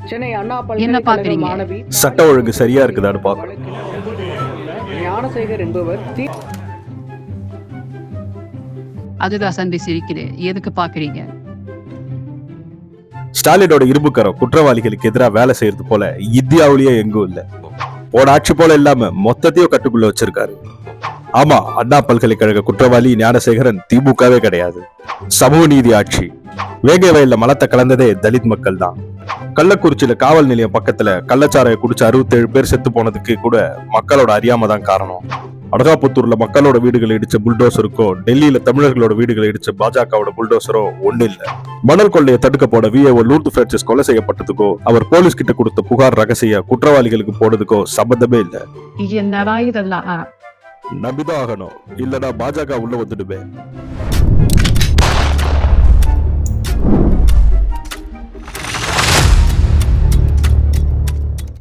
சென்னை அண்ணா என்ன பல்கலைக்கழக பாக்குறீங்க? மாணவி சட்ட ஒழுங்கு சரியா இருக்குதான்னு பார்க்கணும். ஞானசேகர் என்பவர் அதுதான் சந்தி சிரிக்கிறேன். எதுக்கு பாக்குறீங்க? ஸ்டாலினோட இரும்புக்கரம் குற்றவாளிகளுக்கு எதிராக வேலை செய்யறது போல இந்தியாவிலேயே எங்கும் இல்ல. போன ஆட்சி போல இல்லாம மொத்தத்தையும் கட்டுக்குள்ள வச்சிருக்காரு. ஆமா, அண்ணா பல்கலைக்கழக குற்றவாளி ஞானசேகரன் திமுகவே கிடையாது. சமூக நீதி ஆட்சி. வேங்கை வயல்ல மலத்தை கலந்ததே தலித் மக்கள் தான். கள்ளக்குறிச்சியில காவல் நிலையம் பக்கத்துல கள்ளச்சாரையை குடிச்சு 67 பேர் செத்து போனதுக்கு கூட மக்களோட அறியாம தான் காரணம். அடகாபுத்தூர்ல மக்களோட வீடுகளை இடிச்ச புல்டோசருக்கும் டெல்லியில தமிழர்களோட வீடுகளை இடிச்ச பாஜகவோட புல்டோசரும் ஒண்ணு இல்ல. மணல் கொள்ளையை தடுக்க போட விஏஓ லூர்து பிரான்சிஸ் கொலை செய்யப்பட்டதுக்கோ அவர் போலீஸ் கிட்ட கொடுத்த புகார் ரகசிய குற்றவாளிகளுக்கு போனதுக்கோ சம்பந்தமே இல்ல. என்னடா இதெல்லாம்? நம்பிதான் ஆகணும், இல்லனா பாஜக உள்ள வந்துடுமே.